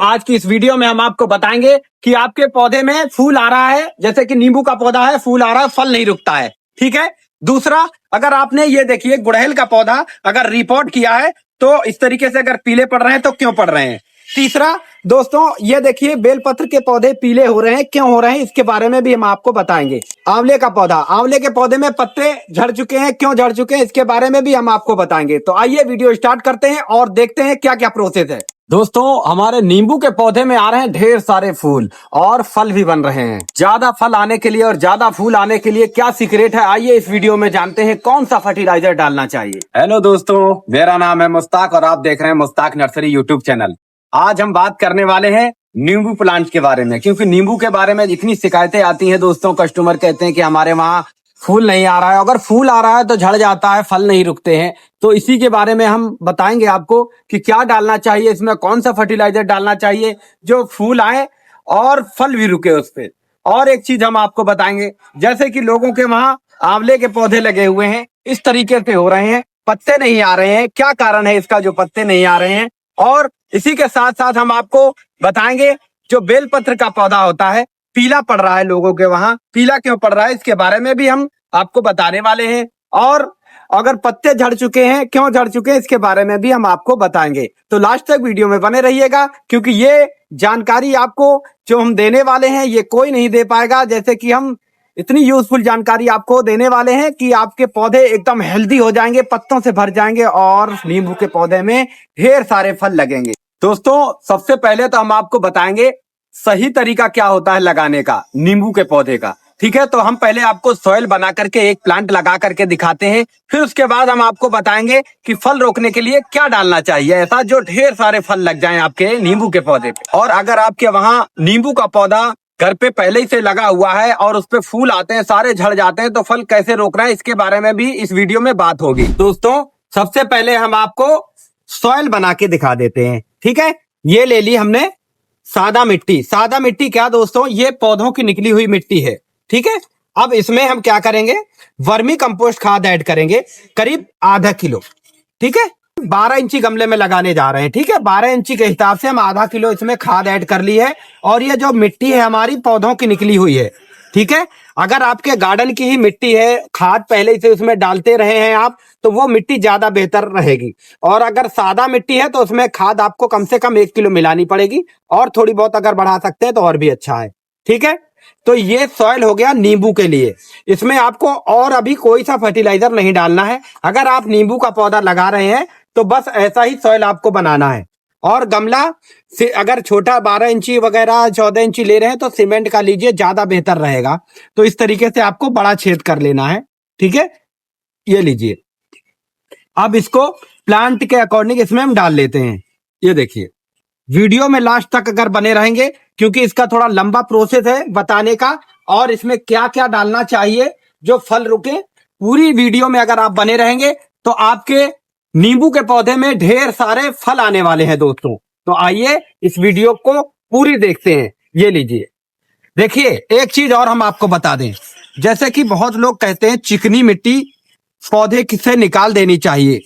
आज की इस वीडियो में हम आपको बताएंगे कि आपके पौधे में फूल आ रहा है, जैसे कि नींबू का पौधा है, फूल आ रहा है, फल नहीं रुकता है। ठीक है। दूसरा, अगर आपने ये देखिए गुड़हल का पौधा अगर रिपोर्ट किया है तो इस तरीके से अगर पीले पड़ रहे हैं तो क्यों पड़ रहे हैं। तीसरा दोस्तों, ये देखिए बेलपत्र के पौधे पीले हो रहे हैं, क्यों हो रहे हैं, इसके बारे में भी हम आपको बताएंगे। आंवले का पौधा, आंवले के पौधे में पत्ते झड़ चुके हैं, क्यों झड़ चुके हैं, इसके बारे में भी हम आपको बताएंगे। तो आइए वीडियो स्टार्ट करते हैं और देखते हैं क्या क्या प्रोसेस है। दोस्तों, हमारे नींबू के पौधे में आ रहे हैं ढेर सारे फूल और फल भी बन रहे हैं। ज्यादा फल आने के लिए और ज्यादा फूल आने के लिए क्या सीक्रेट है, आइए इस वीडियो में जानते हैं कौन सा फर्टिलाइजर डालना चाहिए। हेलो दोस्तों, मेरा नाम है मुस्ताक और आप देख रहे हैं मुस्ताक नर्सरी यूट्यूब चैनल। आज हम बात करने वाले हैं नींबू प्लांट के बारे में, क्योंकि नींबू के बारे में इतनी शिकायतें आती हैं दोस्तों। कस्टमर कहते हैं कि हमारे वहाँ फूल नहीं आ रहा है, अगर फूल आ रहा है तो झड़ जाता है, फल नहीं रुकते हैं। तो इसी के बारे में हम बताएंगे आपको कि क्या डालना चाहिए, इसमें कौन सा फर्टिलाइजर डालना चाहिए जो फूल आए और फल भी रुके उस पे। और एक चीज हम आपको बताएंगे, जैसे कि लोगों के वहाँ आंवले के पौधे लगे हुए हैं, इस तरीके से हो रहे हैं, पत्ते नहीं आ रहे हैं, क्या कारण है इसका जो पत्ते नहीं आ रहे हैं। और इसी के साथ साथ हम आपको बताएंगे जो बेलपत्र का पौधा होता है, पीला पड़ रहा है लोगों के वहां, पीला क्यों पड़ रहा है, इसके बारे में भी हम आपको बताने वाले हैं। और अगर पत्ते झड़ चुके हैं, क्यों झड़ चुके हैं, इसके बारे में भी हम आपको बताएंगे। तो लास्ट तक वीडियो में बने रहिएगा, क्योंकि ये जानकारी आपको जो हम देने वाले हैं ये कोई नहीं दे पाएगा। जैसे कि हम इतनी यूजफुल जानकारी आपको देने वाले हैं कि आपके पौधे एकदम हेल्दी हो जाएंगे, पत्तों से भर जाएंगे और नींबू के पौधे में ढेर सारे फल लगेंगे। दोस्तों, सबसे पहले तो हम आपको बताएंगे सही तरीका क्या होता है लगाने का नींबू के पौधे का। ठीक है, तो हम पहले आपको सॉइल बना करके एक प्लांट लगा करके दिखाते हैं, फिर उसके बाद हम आपको बताएंगे कि फल रोकने के लिए क्या डालना चाहिए ऐसा जो ढेर सारे फल लग जाएं आपके नींबू के पौधे पे। और अगर आपके वहाँ नींबू का पौधा घर पे पहले ही से लगा हुआ है और उस पे फूल आते हैं, सारे झड़ जाते हैं, तो फल कैसे रोकना है इसके बारे में भी इस वीडियो में बात होगी। दोस्तों, सबसे पहले हम आपको सॉइल बना के दिखा देते हैं। ठीक है, ये ले ली हमने सादा मिट्टी। सादा मिट्टी क्या दोस्तों, ये पौधों की निकली हुई मिट्टी है। ठीक है, अब इसमें हम क्या करेंगे, वर्मी कंपोस्ट खाद ऐड करेंगे करीब आधा किलो। ठीक है, 12 इंची गमले में लगाने जा रहे हैं। ठीक है, 12 इंची के हिसाब से हम आधा किलो इसमें खाद ऐड कर ली है। और ये जो मिट्टी है हमारी पौधों की निकली हुई है। ठीक है, अगर आपके गार्डन की ही मिट्टी है, खाद पहले से उसमें डालते रहे हैं आप, तो वो मिट्टी ज्यादा बेहतर रहेगी। और अगर सादा मिट्टी है तो उसमें खाद आपको कम से कम 1 किलो मिलानी पड़ेगी, और थोड़ी बहुत अगर बढ़ा सकते हैं तो और भी अच्छा है। ठीक है, तो ये सॉइल हो गया नींबू के लिए। इसमें आपको और अभी कोई सा फर्टिलाइजर नहीं डालना है। अगर आप नींबू का पौधा लगा रहे हैं तो बस ऐसा ही सॉइल आपको बनाना है। और गमला से अगर छोटा 12 इंची वगैरह 14 इंची ले रहे हैं तो सीमेंट का लीजिए, ज्यादा बेहतर रहेगा। तो इस तरीके से आपको बड़ा छेद कर लेना है। ठीक है, ये लीजिए। अब इसको प्लांट के अकॉर्डिंग इसमें हम डाल लेते हैं। ये देखिए, वीडियो में लास्ट तक अगर बने रहेंगे, क्योंकि इसका थोड़ा लंबा प्रोसेस है बताने का, और इसमें क्या क्या डालना चाहिए जो फल रुके। पूरी वीडियो में अगर आप बने रहेंगे तो आपके नींबू के पौधे में ढेर सारे फल आने वाले हैं दोस्तों। तो आइए इस वीडियो को पूरी देखते हैं। ये लीजिए, देखिए एक चीज और हम आपको बता दें, जैसे कि बहुत लोग कहते हैं चिकनी मिट्टी पौधे से निकाल देनी चाहिए,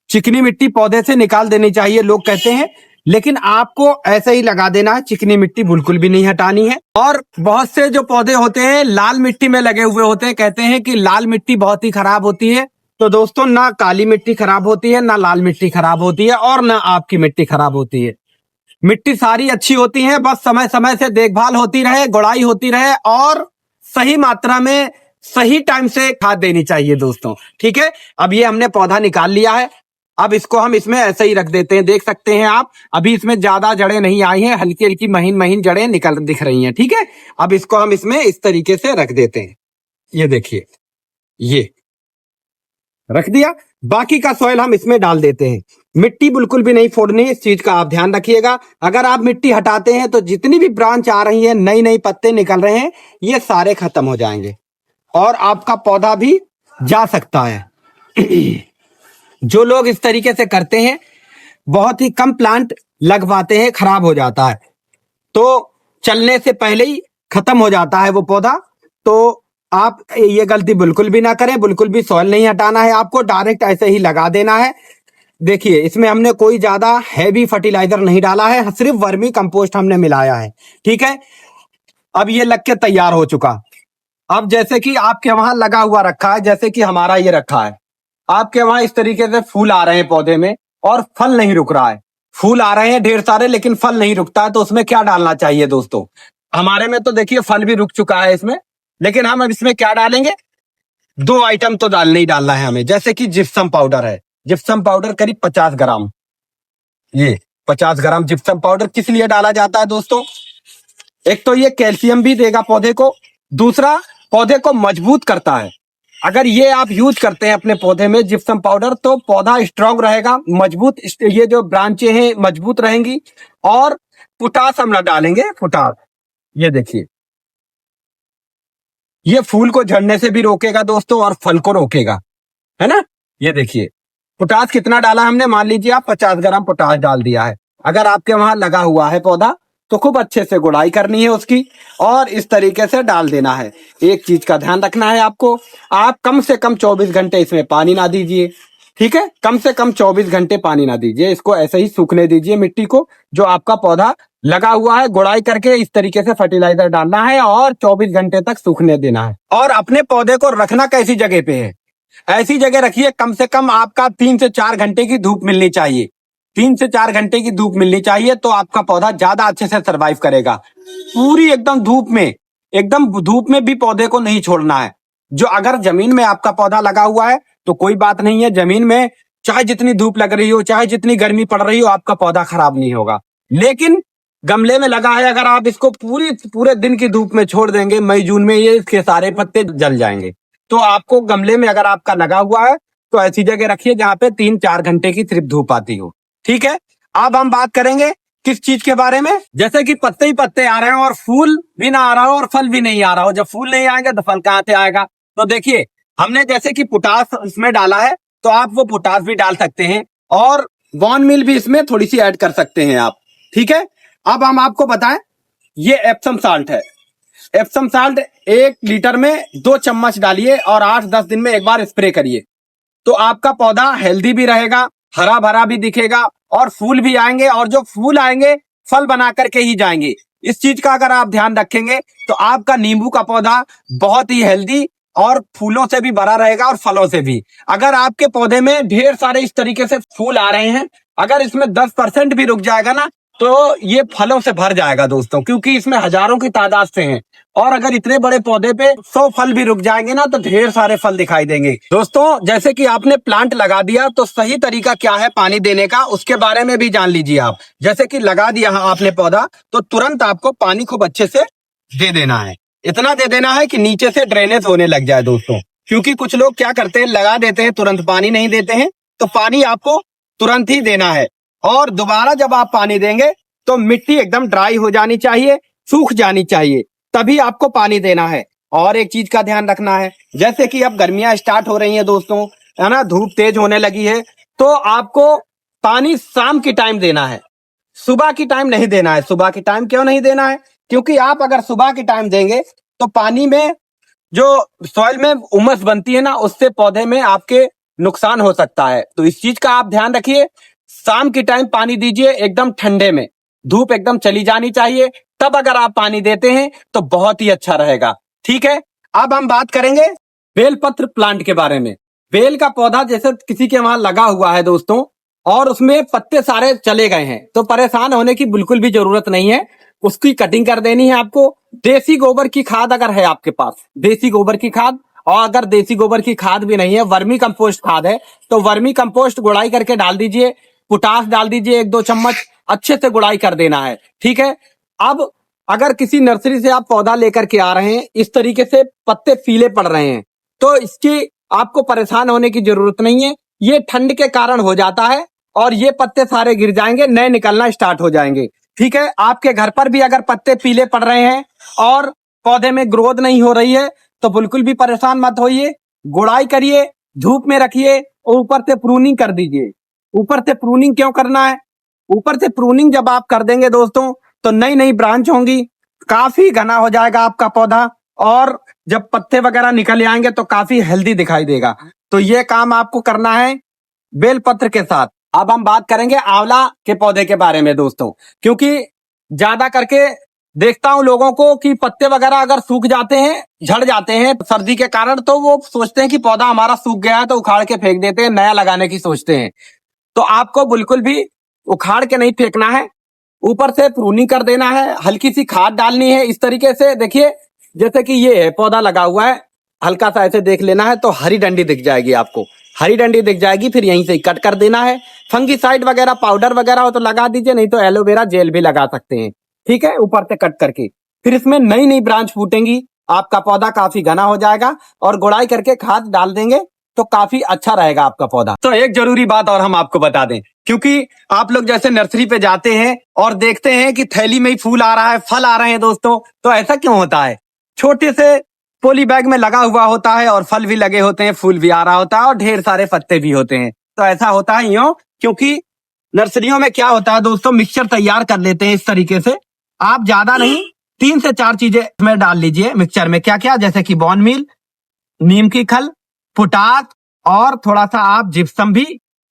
चिकनी मिट्टी पौधे से निकाल देनी चाहिए लोग कहते हैं, लेकिन आपको ऐसे ही लगा देना है, चिकनी मिट्टी बिल्कुल भी नहीं हटानी है। और बहुत से जो पौधे होते हैं लाल मिट्टी में लगे हुए होते हैं, कहते हैं कि लाल मिट्टी बहुत ही खराब होती है। तो दोस्तों, ना काली मिट्टी खराब होती है, ना लाल मिट्टी खराब होती है, और ना आपकी मिट्टी खराब होती है। मिट्टी सारी अच्छी होती है, बस समय समय से देखभाल होती रहे, गुड़ाई होती रहे, और सही मात्रा में सही टाइम से खाद देनी चाहिए दोस्तों। ठीक है, अब ये हमने पौधा निकाल लिया है। अब इसको हम इसमें ऐसे ही रख देते हैं। देख सकते हैं आप, अभी इसमें ज्यादा जड़ें नहीं आई हैं, हल्की हल्की महीन महीन जड़ें निकल दिख रही हैं। ठीक है, अब इसको हम इसमें इस तरीके से रख देते हैं। ये देखिए, ये रख दिया। बाकी का सॉइल हम इसमें डाल देते हैं। मिट्टी बिल्कुल भी नहीं फोड़नी, इस चीज का आप ध्यान रखिएगा। अगर आप मिट्टी हटाते हैं तो जितनी भी ब्रांच आ रही है, नई नई पत्ते निकल रहे हैं, ये सारे खत्म हो जाएंगे और आपका पौधा भी जा सकता है। जो लोग इस तरीके से करते हैं, बहुत ही कम प्लांट लगवाते हैं, खराब हो जाता है, तो चलने से पहले ही खत्म हो जाता है वो पौधा। तो आप ये गलती बिल्कुल भी ना करें, बिल्कुल भी सॉइल नहीं हटाना है, आपको डायरेक्ट ऐसे ही लगा देना है। देखिए इसमें हमने कोई ज्यादा हैवी फर्टिलाइजर नहीं डाला है, सिर्फ वर्मी कंपोस्ट हमने मिलाया है। ठीक है, अब ये लग के तैयार हो चुका। अब जैसे कि आपके वहां लगा हुआ रखा है, जैसे कि हमारा ये रखा है, आपके वहां इस तरीके से फूल आ रहे हैं पौधे में और फल नहीं रुक रहा है। फूल आ रहे हैं ढेर सारे लेकिन फल नहीं रुकता है, तो उसमें क्या डालना चाहिए दोस्तों? हमारे में तो देखिए फल भी रुक चुका है इसमें, लेकिन हम अब इसमें क्या डालेंगे? दो आइटम तो डालने ही डालना है हमें, जैसे कि जिप्सम पाउडर है। जिप्सम पाउडर करीब 50 ग्राम। ये 50 ग्राम जिप्सम पाउडर किस लिए डाला जाता है दोस्तों? एक तो ये कैल्शियम भी देगा पौधे को, दूसरा पौधे को मजबूत करता है। अगर ये आप यूज करते हैं अपने पौधे में जिप्सम पाउडर, तो पौधा स्ट्रांग रहेगा, मजबूत, ये जो ब्रांचें हैं मजबूत रहेंगी। और पोटास हम ना डालेंगे, पोटास ये देखिए, ये फूल को झड़ने से भी रोकेगा दोस्तों और फल को रोकेगा, है ना। ये देखिए पोटास कितना डाला हमने, मान लीजिए आप 50 ग्राम पोटास डाल दिया है। अगर आपके वहां लगा हुआ है पौधा तो खूब अच्छे से गुड़ाई करनी है उसकी और इस तरीके से डाल देना है। एक चीज का ध्यान रखना है आपको, आप कम से कम 24 घंटे इसमें पानी ना दीजिए। ठीक है, कम से कम 24 घंटे पानी ना दीजिए, इसको ऐसे ही सूखने दीजिए मिट्टी को, जो आपका पौधा लगा हुआ है। गुड़ाई करके इस तरीके से फर्टिलाइजर डालना है और 24 घंटे तक सूखने देना है। और अपने पौधे को रखना कैसी जगह पे है? ऐसी जगह रखिए कम से कम आपका 3 से 4 घंटे की धूप मिलनी चाहिए। 3 से 4 घंटे की धूप मिलनी चाहिए तो आपका पौधा ज्यादा अच्छे से सरवाइव करेगा। पूरी एकदम धूप में, एकदम धूप में भी पौधे को नहीं छोड़ना है। जो अगर जमीन में आपका पौधा लगा हुआ है तो कोई बात नहीं है, जमीन में चाहे जितनी धूप लग रही हो, चाहे जितनी गर्मी पड़ रही हो, आपका पौधा खराब नहीं होगा। लेकिन गमले में लगा है, अगर आप इसको पूरे दिन की धूप में छोड़ देंगे, मई जून में ये इसके सारे पत्ते जल जाएंगे। तो आपको गमले में अगर आपका लगा हुआ है तो ऐसी जगह रखिए जहां पे 3-4 घंटे की सिर्फ धूप आती हो। ठीक है, अब हम बात करेंगे किस चीज के बारे में? जैसे कि पत्ते ही पत्ते आ रहे हैं और फूल भी ना आ रहा हो और फल भी नहीं आ रहा हो। जब फूल नहीं आएंगे तो फल कहाँ से आएगा? तो देखिए हमने जैसे कि पोटास इसमें डाला है, तो आप वो पोटास भी डाल सकते हैं और बॉन मिल भी इसमें थोड़ी सी ऐड कर सकते हैं आप। ठीक है, अब हम आपको बताएं, ये एप्सम साल्ट है। एप्सम साल्ट 1 लीटर में 2 चम्मच डालिए और 8-10 दिन में एक बार स्प्रे करिए, तो आपका पौधा हेल्दी भी रहेगा, हरा भरा भी दिखेगा और फूल भी आएंगे। और जो फूल आएंगे फल बना करके ही जाएंगे। इस चीज का अगर आप ध्यान रखेंगे तो आपका नींबू का पौधा बहुत ही हेल्दी और फूलों से भी भरा रहेगा और फलों से भी। अगर आपके पौधे में ढेर सारे इस तरीके से फूल आ रहे हैं, अगर इसमें 10% भी रुक जाएगा ना, तो ये फलों से भर जाएगा दोस्तों, क्योंकि इसमें हजारों की तादाद से हैं। और अगर इतने बड़े पौधे पे 100 फल भी रुक जाएंगे ना, तो ढेर सारे फल दिखाई देंगे दोस्तों। जैसे कि आपने प्लांट लगा दिया तो सही तरीका क्या है पानी देने का, उसके बारे में भी जान लीजिए आप। जैसे कि लगा दिया आपने पौधा तो तुरंत आपको पानी खूब अच्छे से दे देना है। इतना दे देना है कि नीचे से ड्रेनेज होने लग जाए दोस्तों। क्योंकि कुछ लोग क्या करते हैं, लगा देते हैं तुरंत पानी नहीं देते हैं, तो पानी आपको तुरंत ही देना है। और दोबारा जब आप पानी देंगे तो मिट्टी एकदम ड्राई हो जानी चाहिए, सूख जानी चाहिए, तभी आपको पानी देना है। और एक चीज का ध्यान रखना है, जैसे कि अब गर्मियां स्टार्ट हो रही हैं दोस्तों, है ना, धूप तेज होने लगी है, तो आपको पानी शाम की टाइम देना है, सुबह की टाइम नहीं देना है। सुबह की टाइम क्यों नहीं देना है? क्योंकि आप अगर सुबह की टाइम देंगे तो पानी में जो सॉइल में उमस बनती है ना, उससे पौधे में आपके नुकसान हो सकता है। तो इस चीज का आप ध्यान रखिए, शाम की टाइम पानी दीजिए, एकदम ठंडे में, धूप एकदम चली जानी चाहिए, तब अगर आप पानी देते हैं तो बहुत ही अच्छा रहेगा। ठीक है, अब हम बात करेंगे बेलपत्र प्लांट के बारे में। बेल का पौधा जैसे किसी के वहां लगा हुआ है दोस्तों और उसमें पत्ते सारे चले गए हैं, तो परेशान होने की बिल्कुल भी जरूरत नहीं है। उसकी कटिंग कर देनी है आपको। देसी गोबर की खाद अगर है आपके पास, देसी गोबर की खाद, और अगर देसी गोबर की खाद भी नहीं है, वर्मी कंपोस्ट खाद है, तो वर्मी कंपोस्ट गुड़ाई करके डाल दीजिए। पोटास डाल दीजिए 1-2 चम्मच, अच्छे से गुड़ाई कर देना है। ठीक है, अब अगर किसी नर्सरी से आप पौधा लेकर के आ रहे हैं, इस तरीके से पत्ते पीले पड़ रहे हैं, तो इसकी आपको परेशान होने की जरूरत नहीं है। ये ठंड के कारण हो जाता है और ये पत्ते सारे गिर जाएंगे, नए निकलना स्टार्ट हो जाएंगे। ठीक है, आपके घर पर भी अगर पत्ते पीले पड़ रहे हैं और पौधे में ग्रोथ नहीं हो रही है, तो बिल्कुल भी परेशान मत होइए, गुड़ाई करिए, धूप में रखिए और ऊपर से प्रूनिंग कर दीजिए। ऊपर से प्रूनिंग क्यों करना है? ऊपर से प्रूनिंग जब आप कर देंगे दोस्तों तो नई नई ब्रांच होंगी, काफी घना हो जाएगा आपका पौधा और जब पत्ते वगैरह निकल आएंगे तो काफी हेल्दी दिखाई देगा। तो ये काम आपको करना है बेलपत्र के साथ। अब हम बात करेंगे आंवला के पौधे के बारे में दोस्तों, क्योंकि ज्यादा करके देखता हूं लोगों को कि पत्ते वगैरह अगर सूख जाते हैं, झड़ जाते हैं सर्दी के कारण, तो वो सोचते हैं कि पौधा हमारा सूख गया है तो उखाड़ के फेंक देते हैं, नया लगाने की सोचते हैं। तो आपको बिल्कुल भी उखाड़ के नहीं फेंकना है, ऊपर से प्रूनिंग कर देना है, हल्की सी खाद डालनी है। इस तरीके से देखिए, जैसे कि ये है पौधा लगा हुआ है, हल्का सा ऐसे देख लेना है तो हरी डंडी दिख जाएगी आपको, हरी डंडी दिख जाएगी, फिर यहीं से ही कट कर देना है। फंगीसाइड वगैरह पाउडर वगैरह हो तो लगा दीजिए, नहीं तो एलोवेरा जेल भी लगा सकते हैं, ठीक है, ऊपर से कट करके। फिर इसमें नई नई ब्रांच फूटेंगी, आपका पौधा काफी घना हो जाएगा, और गुड़ाई करके खाद डाल देंगे तो काफी अच्छा रहेगा आपका पौधा। तो एक जरूरी बात और हम आपको बता दें, क्योंकि आप लोग जैसे नर्सरी पे जाते हैं और देखते हैं कि थैली में ही फूल आ रहा है, फल आ रहे हैं दोस्तों, तो ऐसा क्यों होता है? छोटे से पॉली बैग में लगा हुआ होता है और फल भी लगे होते हैं, फूल भी आ रहा होता है और ढेर सारे पत्ते भी होते हैं। तो ऐसा होता है यूं, क्योंकि नर्सरियों में क्या होता है दोस्तों, मिक्सचर तैयार कर लेते हैं इस तरीके से। आप ज्यादा नहीं, 3 से 4 चीजें इसमें डाल लीजिए मिक्सचर में। क्या क्या? जैसे कि बॉन मील, नीम की खल, पोटाश, और थोड़ा सा आप जिप्सम भी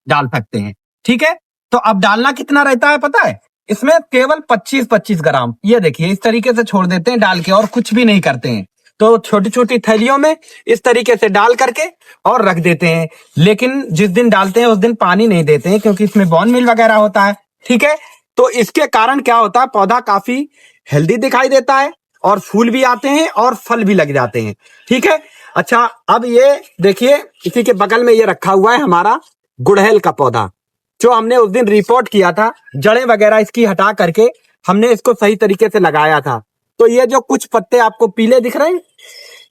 डाल सकते हैं, ठीक है। तो अब डालना कितना रहता है पता है? इसमें केवल 25-25 ग्राम, ये देखिए इस तरीके से छोड़ देते हैं डाल के, और कुछ भी नहीं करते हैं। तो छोटी छोटी थैलियों में इस तरीके से डाल करके और रख देते हैं। लेकिन जिस दिन डालते हैं उस दिन पानी नहीं देते हैं, क्योंकि इसमें बॉन मील वगैरह होता है, ठीक है। तो इसके कारण क्या होता है, पौधा काफी हेल्दी दिखाई देता है, और फूल भी आते हैं और फल भी लग जाते हैं, ठीक है। अच्छा, अब ये देखिए, इसी के बगल में ये रखा हुआ है हमारा गुड़हल का पौधा, जो हमने उस दिन रिपोर्ट किया था। जड़ें वगैरह इसकी हटा करके हमने इसको सही तरीके से लगाया था। तो ये जो कुछ पत्ते आपको पीले दिख रहे हैं,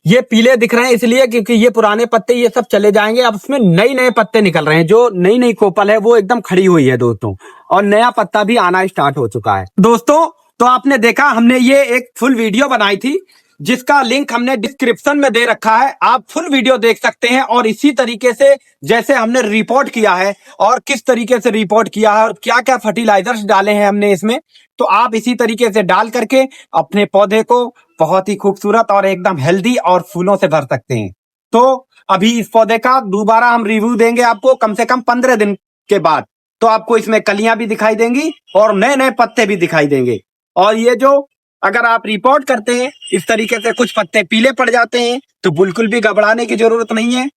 ये पीले दिख रहे हैं इसलिए क्योंकि ये पुराने पत्ते ये सब चले जाएंगे। अब उसमें नई नए पत्ते निकल रहे हैं, जो नई नई कोपल है वो एकदम खड़ी हुई है दोस्तों, और नया पत्ता भी आना स्टार्ट हो चुका है दोस्तों। तो आपने देखा, हमने ये एक फुल वीडियो बनाई थी, जिसका लिंक हमने डिस्क्रिप्शन में दे रखा है, आप फुल वीडियो देख सकते हैं। और इसी तरीके से जैसे हमने रिपोर्ट किया है, और किस तरीके से रिपोर्ट किया है, और क्या क्या फर्टिलाइजर्स डाले हैं हमने इसमें, तो आप इसी तरीके से डाल करके अपने पौधे को बहुत ही खूबसूरत और एकदम हेल्दी और फूलों से भर सकते हैं। तो अभी इस पौधे का दोबारा हम रिव्यू देंगे आपको कम से कम 15 दिन के बाद। तो आपको इसमें कलियां भी दिखाई देंगी और नए नए पत्ते भी दिखाई देंगे। और ये जो अगर आप रिपोर्ट करते हैं इस तरीके से कुछ पत्ते पीले पड़ जाते हैं, तो बिल्कुल भी घबराने की जरूरत नहीं है।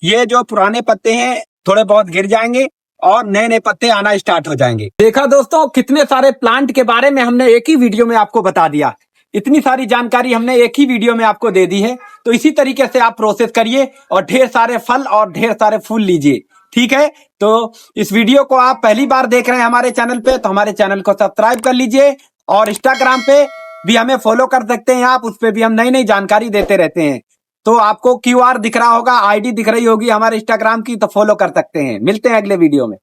ये जो पुराने पत्ते हैं थोड़े बहुत गिर जाएंगे और नए नए पत्ते आना स्टार्ट हो जाएंगे। देखा दोस्तों, कितने सारे प्लांट के बारे में हमने एक ही वीडियो में आपको बता दिया। इतनी सारी जानकारी हमने एक ही वीडियो में आपको दे दी है। तो इसी तरीके से आप प्रोसेस करिए और ढेर सारे फल और ढेर सारे फूल लीजिए, ठीक है। तो इस वीडियो को आप पहली बार देख रहे हैं हमारे चैनल पे, तो हमारे चैनल को सब्सक्राइब कर लीजिए, और इंस्टाग्राम पे भी हमें फॉलो कर सकते हैं आप, उस पे भी हम नई नई जानकारी देते रहते हैं। तो आपको क्यूआर दिख रहा होगा, आईडी दिख रही होगी हमारे इंस्टाग्राम की, तो फॉलो कर सकते हैं। मिलते हैं अगले वीडियो में।